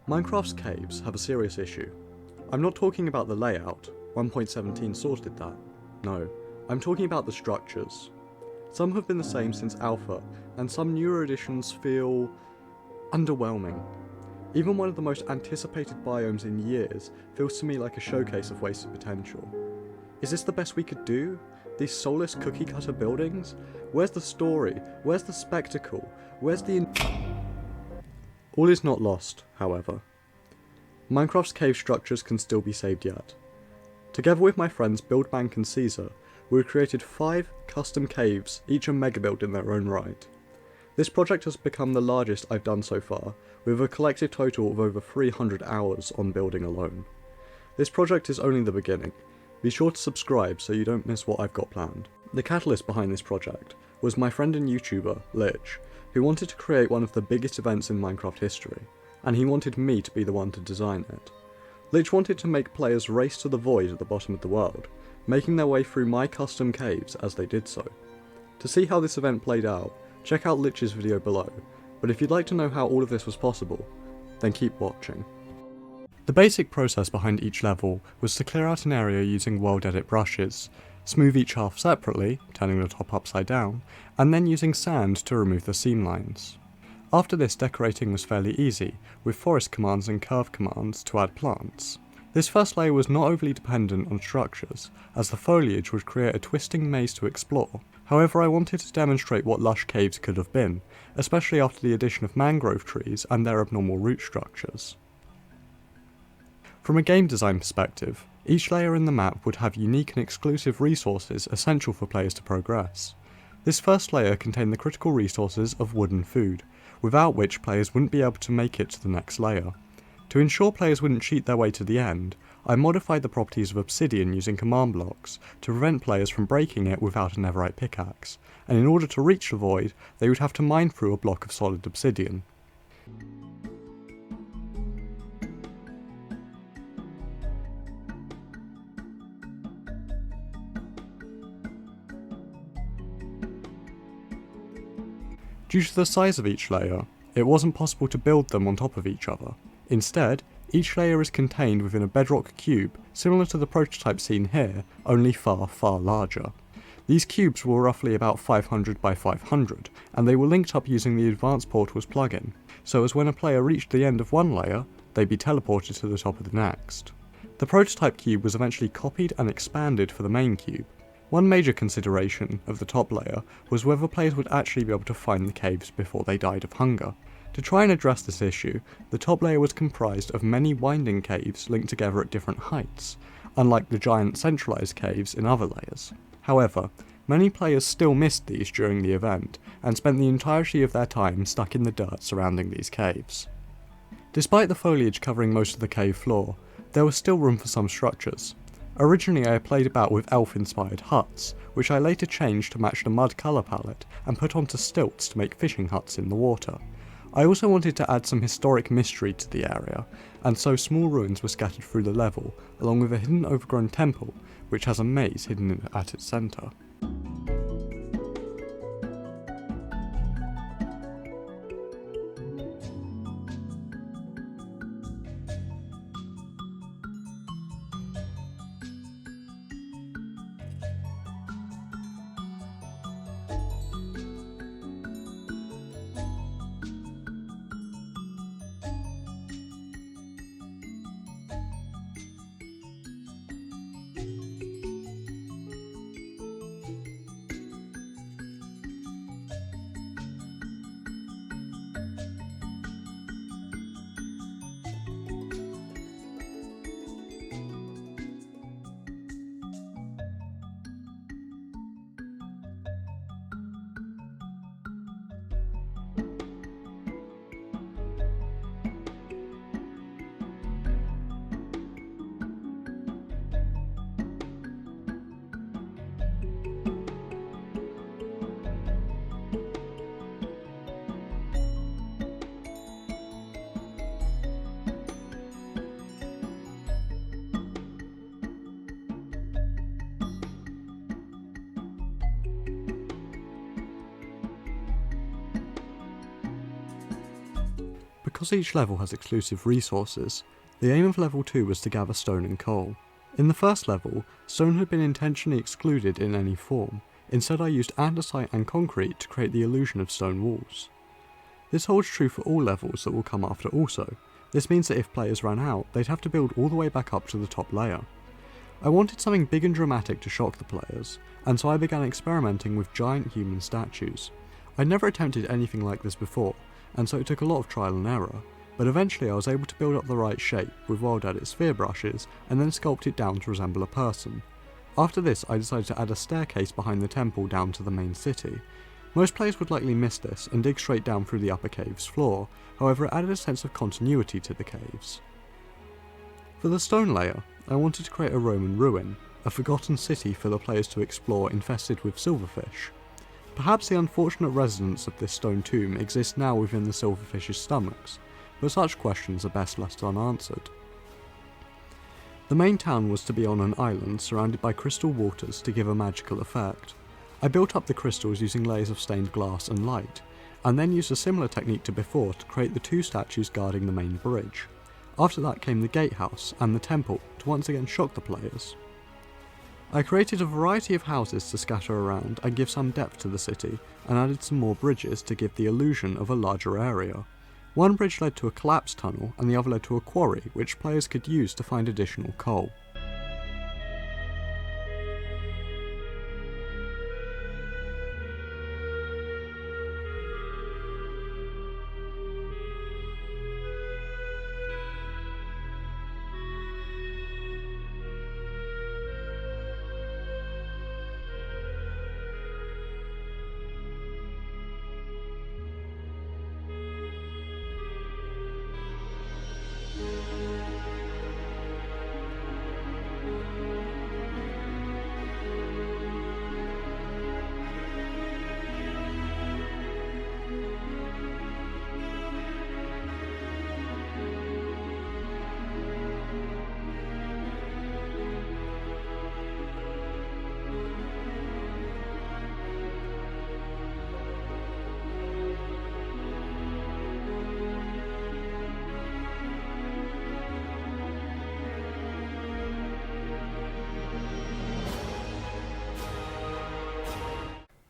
Minecraft's caves have a serious issue. I'm not talking about the layout, 1.17 sorted that. No, I'm talking about the structures. Some have been the same since alpha, and some newer additions feel underwhelming. Even one of the most anticipated biomes in years feels to me like a showcase of wasted potential. Is this the best we could do? These soulless cookie cutter buildings? Where's the story? Where's the spectacle? Where's the All is not lost, however. Minecraft's cave structures can still be saved yet. Together with my friends Buildbank and Caesar, we created 5 custom caves, each a mega build in their own right. This project has become the largest I've done so far, with a collective total of over 300 hours on building alone. This project is only the beginning. Be sure to subscribe so you don't miss what I've got planned. The catalyst behind this project was my friend and YouTuber, Lich, who wanted to create one of the biggest events in Minecraft history, and he wanted me to be the one to design it. Lich wanted to make players race to the void at the bottom of the world, making their way through my custom caves as they did so. To see how this event played out, check out Lich's video below, but if you'd like to know how all of this was possible, then keep watching. The basic process behind each level was to clear out an area using world edit brushes, smooth each half separately, turning the top upside down, and then using sand to remove the seam lines. After this, decorating was fairly easy, with forest commands and curve commands to add plants. This first layer was not overly dependent on structures, as the foliage would create a twisting maze to explore. However, I wanted to demonstrate what lush caves could have been, especially after the addition of mangrove trees and their abnormal root structures. From a game design perspective, each layer in the map would have unique and exclusive resources essential for players to progress. This first layer contained the critical resources of wood and food, without which players wouldn't be able to make it to the next layer. To ensure players wouldn't cheat their way to the end, I modified the properties of obsidian using command blocks to prevent players from breaking it without a netherite pickaxe, and in order to reach the void, they would have to mine through a block of solid obsidian. Due to the size of each layer, it wasn't possible to build them on top of each other. Instead, each layer is contained within a bedrock cube similar to the prototype seen here, only far, far larger. These cubes were roughly about 500 by 500, and they were linked up using the Advanced Portals plugin, so as when a player reached the end of one layer, they'd be teleported to the top of the next. The prototype cube was eventually copied and expanded for the main cube. One major consideration of the top layer was whether players would actually be able to find the caves before they died of hunger. To try and address this issue, the top layer was comprised of many winding caves linked together at different heights, unlike the giant centralised caves in other layers. However, many players still missed these during the event, and spent the entirety of their time stuck in the dirt surrounding these caves. Despite the foliage covering most of the cave floor, there was still room for some structures. Originally I played about with elf-inspired huts, which I later changed to match the mud colour palette and put onto stilts to make fishing huts in the water. I also wanted to add some historic mystery to the area, and so small ruins were scattered through the level, along with a hidden overgrown temple, which has a maze hidden at its centre. because each level has exclusive resources, the aim of level 2 was to gather stone and coal. In the first level, stone had been intentionally excluded in any form. Instead I used andesite and concrete to create the illusion of stone walls. This holds true for all levels that will come after also. This means that if players ran out, they'd have to build all the way back up to the top layer. I wanted something big and dramatic to shock the players, and so I began experimenting with giant human statues. I'd never attempted anything like this before, and so it took a lot of trial and error, but eventually I was able to build up the right shape with wild edit sphere brushes and then sculpt it down to resemble a person. After this I decided to add a staircase behind the temple down to the main city. Most players would likely miss this and dig straight down through the upper cave's floor, however it added a sense of continuity to the caves. For the stone layer, I wanted to create a Roman ruin, a forgotten city for the players to explore infested with silverfish. Perhaps the unfortunate residents of this stone tomb exist now within the silverfish's stomachs, but such questions are best left unanswered. The main town was to be on an island surrounded by crystal waters to give a magical effect. I built up the crystals using layers of stained glass and light, and then used a similar technique to before to create the two statues guarding the main bridge. After that came the gatehouse and the temple to once again shock the players. I created a variety of houses to scatter around and give some depth to the city, and added some more bridges to give the illusion of a larger area. One bridge led to a collapsed tunnel and the other led to a quarry which players could use to find additional coal.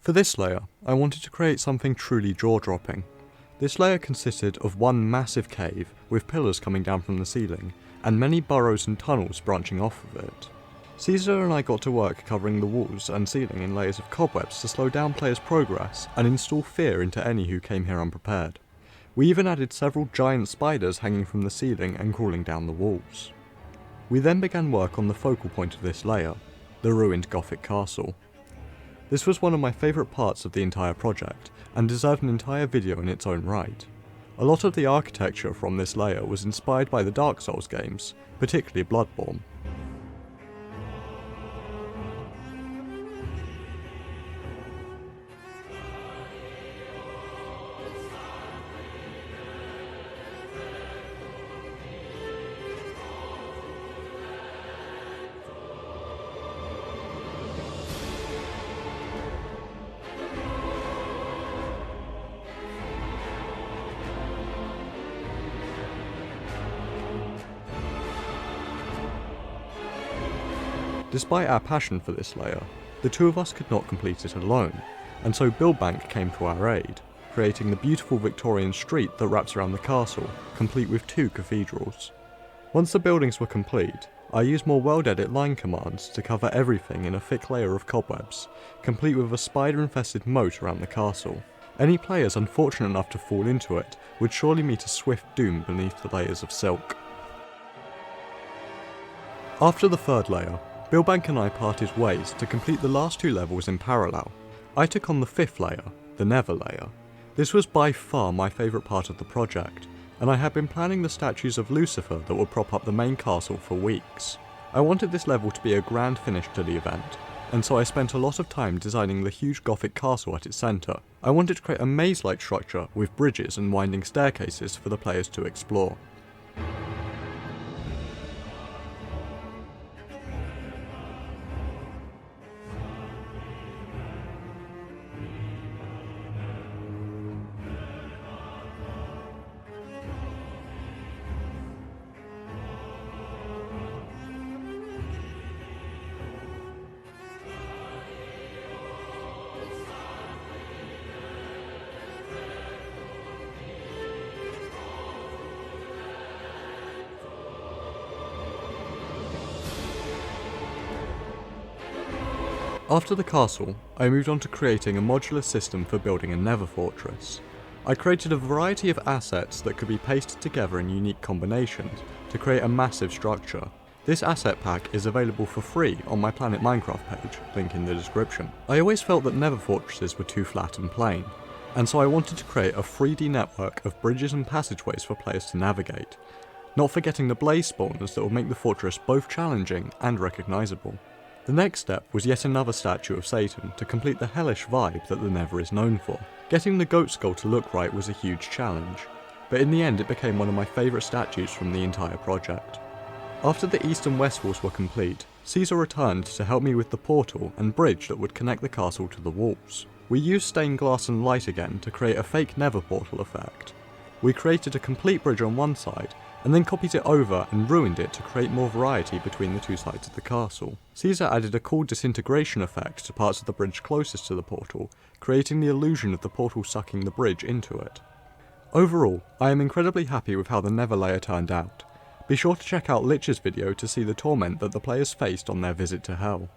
For this layer, I wanted to create something truly jaw-dropping. This layer consisted of one massive cave with pillars coming down from the ceiling, and many burrows and tunnels branching off of it. Caesar and I got to work covering the walls and ceiling in layers of cobwebs to slow down players' progress and install fear into any who came here unprepared. We even added several giant spiders hanging from the ceiling and crawling down the walls. We then began work on the focal point of this layer, the ruined Gothic castle. This was one of my favourite parts of the entire project, and deserved an entire video in its own right. A lot of the architecture from this layer was inspired by the Dark Souls games, particularly Bloodborne. Despite our passion for this layer, the two of us could not complete it alone, and so Buildbank came to our aid, creating the beautiful Victorian street that wraps around the castle, complete with 2 cathedrals. Once the buildings were complete, I used more world edit line commands to cover everything in a thick layer of cobwebs, complete with a spider-infested moat around the castle. Any players unfortunate enough to fall into it would surely meet a swift doom beneath the layers of silk. After the 3rd layer, Buildbank and I parted ways to complete the last 2 levels in parallel. I took on the 5th layer, the nether layer. This was by far my favourite part of the project, and I had been planning the statues of Lucifer that would prop up the main castle for weeks. I wanted this level to be a grand finish to the event, and so I spent a lot of time designing the huge Gothic castle at its centre. I wanted to create a maze-like structure with bridges and winding staircases for the players to explore. After the castle, I moved on to creating a modular system for building a nether fortress. I created a variety of assets that could be pasted together in unique combinations to create a massive structure. This asset pack is available for free on my Planet Minecraft page, link in the description. I always felt that nether fortresses were too flat and plain, and so I wanted to create a 3D network of bridges and passageways for players to navigate, not forgetting the blaze spawners that would make the fortress both challenging and recognisable. The next step was yet another statue of Satan to complete the hellish vibe that the Nether is known for. Getting the goat skull to look right was a huge challenge, but in the end it became one of my favourite statues from the entire project. After the east and west walls were complete, Caesar returned to help me with the portal and bridge that would connect the castle to the walls. We used stained glass and light again to create a fake Nether portal effect. We created a complete bridge on one side, and then copied it over and ruined it to create more variety between the two sides of the castle. Caesar added a cool disintegration effect to parts of the bridge closest to the portal, creating the illusion of the portal sucking the bridge into it. Overall, I am incredibly happy with how the Nether layer turned out. Be sure to check out Lich's video to see the torment that the players faced on their visit to Hell.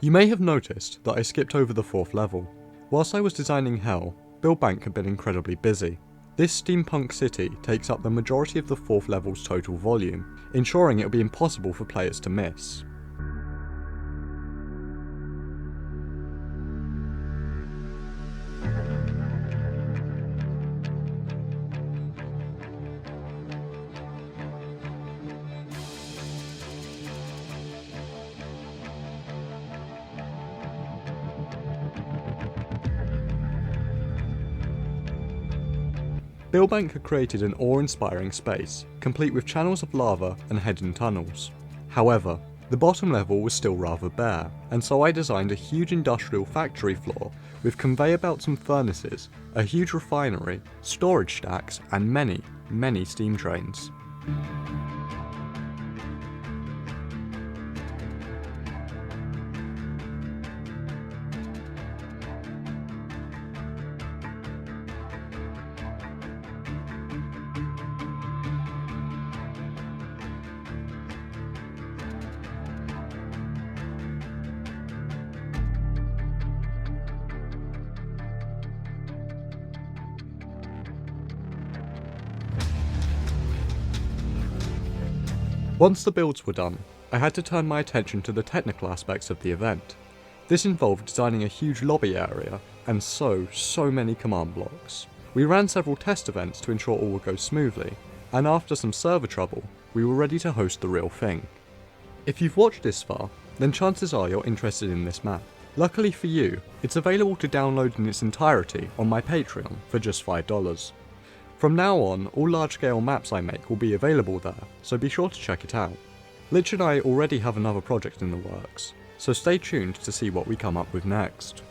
You may have noticed that I skipped over the 4th level. Whilst I was designing Hell, Buildbank had been incredibly busy. This steampunk city takes up the majority of the 4th level's total volume, ensuring it will be impossible for players to miss. Buildbank had created an awe-inspiring space, complete with channels of lava and hidden tunnels. However, the bottom level was still rather bare, and so I designed a huge industrial factory floor with conveyor belts and furnaces, a huge refinery, storage stacks, and many, many steam trains. Once the builds were done, I had to turn my attention to the technical aspects of the event. This involved designing a huge lobby area and so many command blocks. We ran several test events to ensure all would go smoothly, and after some server trouble, we were ready to host the real thing. If you've watched this far, then chances are you're interested in this map. Luckily for you, it's available to download in its entirety on my Patreon for just $5. From now on, all large-scale maps I make will be available there, so be sure to check it out. Lich and I already have another project in the works, so stay tuned to see what we come up with next.